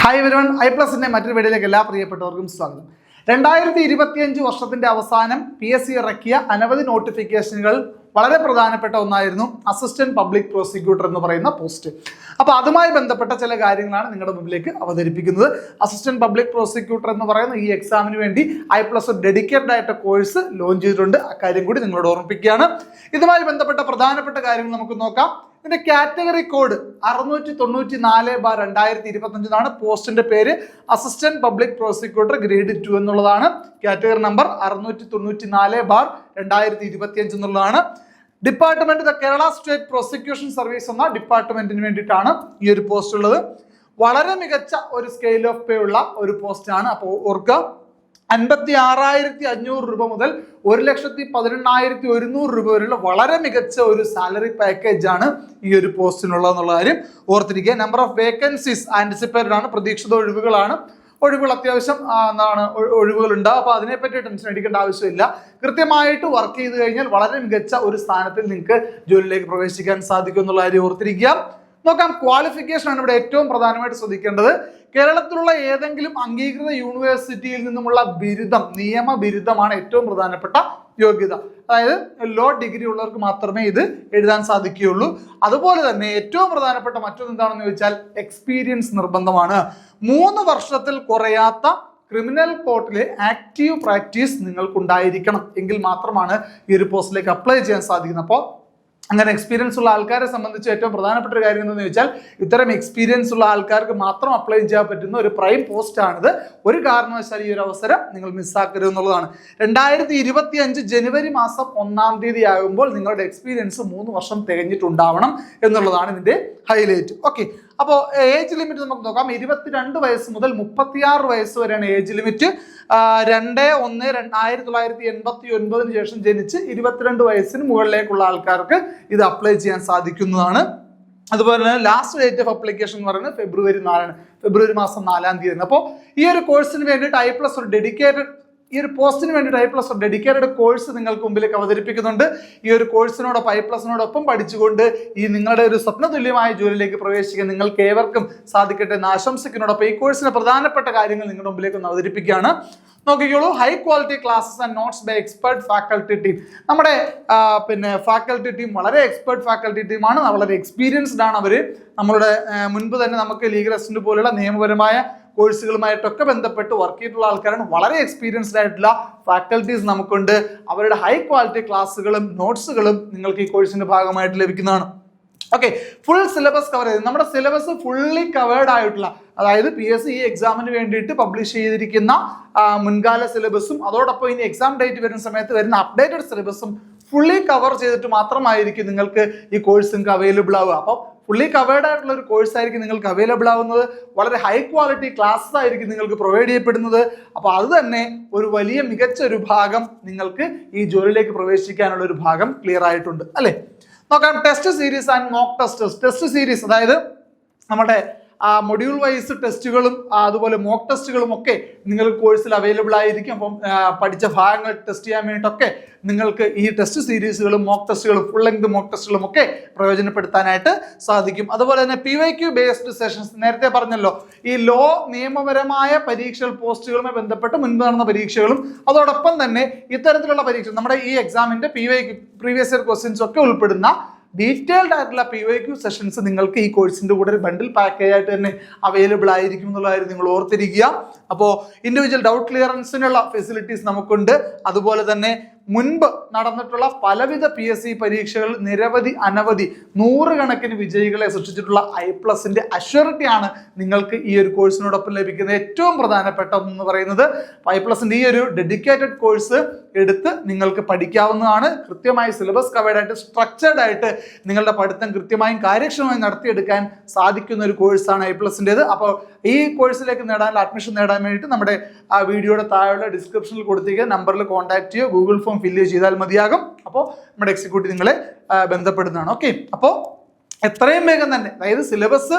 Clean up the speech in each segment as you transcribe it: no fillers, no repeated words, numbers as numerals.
Hi everyone, ഐ+ന്റെ മറ്റൊരു വീഡിയോയിലേക്ക് എല്ലാ പ്രിയപ്പെട്ടവർക്കും സ്വാഗതം. 2025 വർഷത്തിന്റെ അവസാനം PSC ഇറക്കിയ അനവധി നോട്ടിഫിക്കേഷനുകൾ വളരെ പ്രധാനപ്പെട്ട ഒന്നായിരുന്നു അസിസ്റ്റന്റ് പബ്ലിക് പ്രോസിക്യൂട്ടർ എന്ന് പറയുന്ന പോസ്റ്റ്. അപ്പോൾ അതുമായി ബന്ധപ്പെട്ട ചില കാര്യങ്ങളാണ് നിങ്ങളുടെ മുമ്പിലേക്ക് അവതരിപ്പിക്കുന്നത്. അസിസ്റ്റന്റ് പബ്ലിക് പ്രോസിക്യൂട്ടർ എന്ന് പറയുന്ന ഈ എക്സാമിന് വേണ്ടി I+ ഡെഡിക്കേറ്റഡ് ആയിട്ട് കോഴ്സ് ലോഞ്ച് ചെയ്തിട്ടുണ്ട്. അക്കാര്യം കൂടി നിങ്ങളോട് ഓർമ്മിപ്പിക്കുകയാണ്. ഇതുമായി ബന്ധപ്പെട്ട പ്രധാനപ്പെട്ട കാര്യങ്ങൾ നമുക്ക് നോക്കാം. ഇതിന്റെ കാറ്റഗറി കോഡ് 694/2025 എന്നാണ്. പോസ്റ്റിന്റെ പേര് അസിസ്റ്റന്റ് പബ്ലിക് പ്രോസിക്യൂട്ടർ ഗ്രേഡ് 2 എന്നുള്ളതാണ്. കാറ്റഗറി നമ്പർ 694/2025 എന്നുള്ളതാണ്. Department the Kerala state prosecution service എന്ന ഡിപ്പാർട്ട്മെന്റിന് വേണ്ടിയിട്ടാണ് ഈ ഒരു പോസ്റ്റ് ഉള്ളത്. വളരെ മികച്ച ഒരു സ്കെയിൽ ഓഫ് പേ ഉള്ള ഒരു പോസ്റ്റ് ആണ്. അപ്പോൾ ഓർക്കുക, 56,500 രൂപ മുതൽ 1,18,100 രൂപ വരെയുള്ള വളരെ മികച്ച ഒരു സാലറി പാക്കേജ് ആണ് ഈ ഒരു പോസ്റ്റിനുള്ളതെന്നുള്ള കാര്യം ഓർത്തിരിക്കുക. നമ്പർ ഓഫ് വേക്കൻസീസ് ആന്റിസിപ്പേറ്റഡ് ആണ്, പ്രതീക്ഷിത ഒഴിവുകളാണ്. ഒഴിവുകൾ അത്യാവശ്യം ഒഴിവുകൾ ഉണ്ടാവും. അപ്പോൾ അതിനെപ്പറ്റി ടെൻഷൻ അടിക്കേണ്ട ആവശ്യമില്ല. കൃത്യമായിട്ട് വർക്ക് ചെയ്ത് കഴിഞ്ഞാൽ വളരെ മികച്ച ഒരു സ്ഥാനത്തിൽ നിങ്ങൾക്ക് ജോലിയിലേക്ക് പ്രവേശിക്കാൻ സാധിക്കും എന്നുള്ള കാര്യം ഓർത്തിരിക്കുക. നോക്കാം, ക്വാളിഫിക്കേഷൻ ആണ് ഇവിടെ ഏറ്റവും പ്രധാനമായിട്ട് ശ്രദ്ധിക്കേണ്ടത്. കേരളത്തിലുള്ള ഏതെങ്കിലും അംഗീകൃത യൂണിവേഴ്സിറ്റിയിൽ നിന്നുമുള്ള ബിരുദം, നിയമ ബിരുദമാണ് ഏറ്റവും പ്രധാനപ്പെട്ട യോഗ്യത. അതായത് ലോ ഡിഗ്രി ഉള്ളവർക്ക് മാത്രമേ ഇത് എഴുതാൻ സാധിക്കുകയുള്ളൂ. അതുപോലെ തന്നെ ഏറ്റവും പ്രധാനപ്പെട്ട മറ്റൊന്ന് എന്താണെന്ന് ചോദിച്ചാൽ എക്സ്പീരിയൻസ് നിർബന്ധമാണ്. 3 വർഷത്തിൽ കുറയാത്ത ക്രിമിനൽ കോർട്ടിലെ ആക്റ്റീവ് പ്രാക്ടീസ് നിങ്ങൾക്കുണ്ടായിരിക്കണം. എങ്കിൽ മാത്രമാണ് ഈ ഒരു പോസ്റ്റിലേക്ക് അപ്ലൈ ചെയ്യാൻ സാധിക്കുന്നത്. അപ്പോൾ അങ്ങനെ എക്സ്പീരിയൻസ് ഉള്ള ആൾക്കാരെ സംബന്ധിച്ച് ഏറ്റവും പ്രധാനപ്പെട്ട ഒരു കാര്യം എന്താണെന്ന് ചോദിച്ചാൽ ഇത്തരം എക്സ്പീരിയൻസ് ഉള്ള ആൾക്കാർക്ക് മാത്രം അപ്ലൈ ചെയ്യാൻ പറ്റുന്ന ഒരു പ്രൈം പോസ്റ്റ് ആണിത്. ഒരു കാരണവശാലും ഈ ഒരു അവസരം നിങ്ങൾ മിസ്സാക്കരുത് എന്നുള്ളതാണ്. 2025 ജനുവരി മാസം 1-ാം തീയതി ആകുമ്പോൾ നിങ്ങളുടെ എക്സ്പീരിയൻസ് 3 വർഷം തികഞ്ഞിട്ടുണ്ടാവണം എന്നുള്ളതാണ് ഇതിന്റെ ഹൈലൈറ്റ്. ഓക്കെ, അപ്പോൾ ഏജ് ലിമിറ്റ് നമുക്ക് നോക്കാം. 22 വയസ്സ് മുതൽ 36 വയസ്സ് വരെയാണ് ഏജ് ലിമിറ്റ്. 2/1/1989 ശേഷം ജനിച്ച് 22 വയസ്സിന് മുകളിലേക്കുള്ള ആൾക്കാർക്ക് ഇത് അപ്ലൈ ചെയ്യാൻ സാധിക്കുന്നതാണ്. അതുപോലെ തന്നെ ലാസ്റ്റ് ഡേറ്റ് ഓഫ് അപ്ലിക്കേഷൻ എന്ന് പറയുന്നത് ഫെബ്രുവരി 4 ഫെബ്രുവരി മാസം 4-ാം തീയതി. അപ്പോൾ ഈ ഒരു കോഴ്സിന് വേണ്ടിയിട്ട് I+ ഒരു ഡെഡിക്കേറ്റഡ് ഈ ഒരു പോസ്റ്റിന് വേണ്ടിയിട്ട് I+ ഒരു ഡെഡിക്കേറ്റഡ് കോഴ്സ് നിങ്ങൾക്ക് മുമ്പിലേക്ക് അവതരിപ്പിക്കുന്നുണ്ട്. ഈ ഒരു കോഴ്സിനോടൊപ്പം I+നോടൊപ്പം പഠിച്ചുകൊണ്ട് ഈ നിങ്ങളുടെ ഒരു സ്വപ്നതുല്യമായ ജോലിയിലേക്ക് പ്രവേശിക്കാൻ നിങ്ങൾക്ക് ഏവർക്കും സാധിക്കട്ടെ എന്ന് ആശംസിക്കുന്നതോടൊപ്പം ഈ കോഴ്സിന്റെ പ്രധാനപ്പെട്ട കാര്യങ്ങൾ നിങ്ങളുടെ മുമ്പിലേക്ക് ഒന്ന് അവതരിപ്പിക്കുകയാണ്. നോക്കിക്കോളൂ, high quality classes and notes by expert faculty team. നമ്മുടെ ഫാക്കൽറ്റി ടീം വളരെ എക്സ്പെർട്ട് ഫാക്കൽറ്റി ടീമാണ്. വളരെ എക്സ്പീരിയൻസ്ഡ് ആണ് അവർ. നമ്മളുടെ മുൻപ് തന്നെ നമുക്ക് ലീഗൽ അസിസ്റ്റന്റ് പോലുള്ള നിയമപരമായ കോഴ്സുകളുമായിട്ടൊക്കെ ബന്ധപ്പെട്ട് വർക്ക് ചെയ്തിട്ടുള്ള ആൾക്കാരാണ്. വളരെ എക്സ്പീരിയൻസ്ഡ് ആയിട്ടുള്ള ഫാക്കൽറ്റീസ് നമുക്കുണ്ട്. അവരുടെ ഹൈ ക്വാളിറ്റി ക്ലാസ്സുകളും നോട്ട്സുകളും നിങ്ങൾക്ക് ഈ കോഴ്സിന്റെ ഭാഗമായിട്ട് ലഭിക്കുന്നതാണ്. ഓക്കെ, ഫുൾ സിലബസ് കവർ ചെയ്ത് നമ്മുടെ സിലബസ് ഫുള്ളി കവേർഡ് ആയിട്ടുള്ള, അതായത് PSC ഈ എക്സാമിന് വേണ്ടിയിട്ട് പബ്ലിഷ് ചെയ്തിരിക്കുന്ന മുൻകാല സിലബസും അതോടൊപ്പം ഇനി എക്സാം ഡേറ്റ് വരുന്ന സമയത്ത് വരുന്ന അപ്ഡേറ്റഡ് സിലബസും ഫുള്ളി കവർ ചെയ്തിട്ട് മാത്രമായിരിക്കും നിങ്ങൾക്ക് ഈ കോഴ്സ് നിങ്ങൾക്ക് അവൈലബിൾ ആവുക. അപ്പോൾ ഫുള്ളി കവേർഡ് ആയിട്ടുള്ള ഒരു കോഴ്സ് ആയിരിക്കും നിങ്ങൾക്ക് അവൈലബിൾ ആവുന്നത്. വളരെ ഹൈ ക്വാളിറ്റി ക്ലാസ്സസ് ആയിരിക്കും നിങ്ങൾക്ക് പ്രൊവൈഡ് ചെയ്യപ്പെടുന്നത്. അപ്പോൾ അത് തന്നെ ഒരു വലിയ മികച്ച ഒരു ഭാഗം നിങ്ങൾക്ക് ഈ ജോലിയിലേക്ക് പ്രവേശിക്കാനുള്ള ഒരു ഭാഗം ക്ലിയർ ആയിട്ടുണ്ട് അല്ലേ. നോക്കാം, test series and mock testers. Test series അതായത് നമ്മുടെ മൊഡ്യൂൾ വൈസ് ടെസ്റ്റുകളും അതുപോലെ മോക്ക് ടെസ്റ്റുകളും ഒക്കെ നിങ്ങൾക്ക് കോഴ്സിൽ അവൈലബിൾ ആയിരിക്കും. അപ്പം പഠിച്ച ഭാഗങ്ങൾ ടെസ്റ്റ് ചെയ്യാൻ വേണ്ടിയിട്ടൊക്കെ നിങ്ങൾക്ക് ഈ ടെസ്റ്റ് സീരീസുകളും മോക്ക് ടെസ്റ്റുകളും ഫുൾ ലെങ്ത് മോക്ക് ടെസ്റ്റുകളും ഒക്കെ പ്രയോജനപ്പെടുത്താനായിട്ട് സാധിക്കും. അതുപോലെ തന്നെ PYQ ബേസ്ഡ് സെഷൻസ്, നേരത്തെ പറഞ്ഞല്ലോ, ഈ ലോ നിയമപരമായ പരീക്ഷകൾ പോസ്റ്റുകളുമായി ബന്ധപ്പെട്ട് മുൻപ് നടന്ന പരീക്ഷകളും അതോടൊപ്പം തന്നെ ഇത്തരത്തിലുള്ള പരീക്ഷ നമ്മുടെ ഈ എക്സാമിന്റെ PYQ പ്രീവിയസ് ഇയർ ക്വസ്റ്റ്യൻസ് ഒക്കെ ഉൾപ്പെടുന്ന ഡീറ്റെയിൽഡ് ആയിട്ടുള്ള PYQ സെഷൻസ് നിങ്ങൾക്ക് ഈ കോഴ്സിന്റെ കൂടെ ഒരു ബണ്ടിൽ പാക്കേജ് ആയിട്ട് തന്നെ അവൈലബിൾ ആയിരിക്കും എന്നുള്ള കാര്യം നിങ്ങൾ ഓർത്തിരിക്കുക. അപ്പോൾ ഇൻഡിവിജ്വൽ ഡൗട്ട് ക്ലിയറൻസിനുള്ള ഫെസിലിറ്റീസ് നമുക്കുണ്ട്. അതുപോലെ തന്നെ മുൻപ് നടന്നിട്ടുള്ള പലവിധ PSC പരീക്ഷകൾ അനവധി 100 കണക്കിന് വിജയികളെ സൃഷ്ടിച്ചിട്ടുള്ള I+ന്റെ അഷ്വറിറ്റിയാണ് നിങ്ങൾക്ക് ഈ ഒരു കോഴ്സിനോടൊപ്പം ലഭിക്കുന്ന ഏറ്റവും പ്രധാനപ്പെട്ട എന്ന് പറയുന്നത്. I+ന്റെ ഈ ഒരു ഡെഡിക്കേറ്റഡ് കോഴ്സ് എടുത്ത് നിങ്ങൾക്ക് പഠിക്കാവുന്നതാണ്. കൃത്യമായി സിലബസ് കവേർഡ് ആയിട്ട് സ്ട്രക്ചേർഡ് ആയിട്ട് നിങ്ങളുടെ പഠിത്തം കൃത്യമായും കാര്യക്ഷമമായി നടത്തിയെടുക്കാൻ സാധിക്കുന്ന ഒരു കോഴ്സാണ് I+ൻ്റെത്. അപ്പോൾ ഈ കോഴ്സിലേക്ക് അഡ്മിഷൻ നേടാൻ വേണ്ടിയിട്ട് നമ്മുടെ ആ വീഡിയോയുടെ താഴെയുള്ള ഡിസ്ക്രിപ്ഷനിൽ കൊടുത്തിരിക്കുന്ന നമ്പറിൽ കോൺടാക്ട് ചെയ്യുക, ഗൂഗിൾ ഫോം ഫില്ല് ചെയ്താൽ മതിയാകും. അപ്പോൾ നമ്മുടെ എക്സിക്യൂട്ടീവ് നിങ്ങളെ ബന്ധപ്പെടുന്നതാണ്. ഓക്കെ, അപ്പോൾ എത്രയും വേഗം തന്നെ, അതായത് സിലബസ്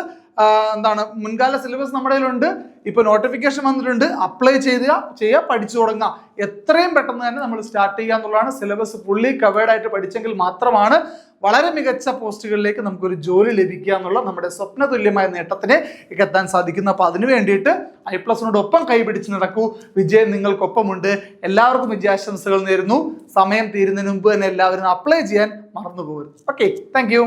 മുൻകാല സിലബസ് നമ്മുടെ കയ്യിലുണ്ട്. ഇപ്പൊ നോട്ടിഫിക്കേഷൻ വന്നിട്ടുണ്ട്, അപ്ലൈ ചെയ്യുക, പഠിച്ചു തുടങ്ങുക. എത്രയും പെട്ടെന്ന് തന്നെ നമ്മൾ സ്റ്റാർട്ട് ചെയ്യുക എന്നുള്ളതാണ്. സിലബസ് ഫുള്ളി കവേർഡ് ആയിട്ട് പഠിച്ചെങ്കിൽ മാത്രമാണ് വളരെ മികച്ച പോസ്റ്റുകളിലേക്ക് നമുക്കൊരു ജോലി ലഭിക്കുക എന്നുള്ള നമ്മുടെ സ്വപ്ന തുല്യമായ നേട്ടത്തിന് എത്താൻ സാധിക്കുന്നു. അപ്പോൾ അതിനു വേണ്ടിയിട്ട് I+നോടൊപ്പം കൈപിടിച്ച് നടക്കൂ. വിജയം നിങ്ങൾക്കൊപ്പമുണ്ട്. എല്ലാവർക്കും വിജയാശംസകൾ നേരുന്നു. സമയം തീരുന്നതിന് മുമ്പ് തന്നെ എല്ലാവരും അപ്ലൈ ചെയ്യാൻ മറന്നു പോകരുത്. Okay, thank you.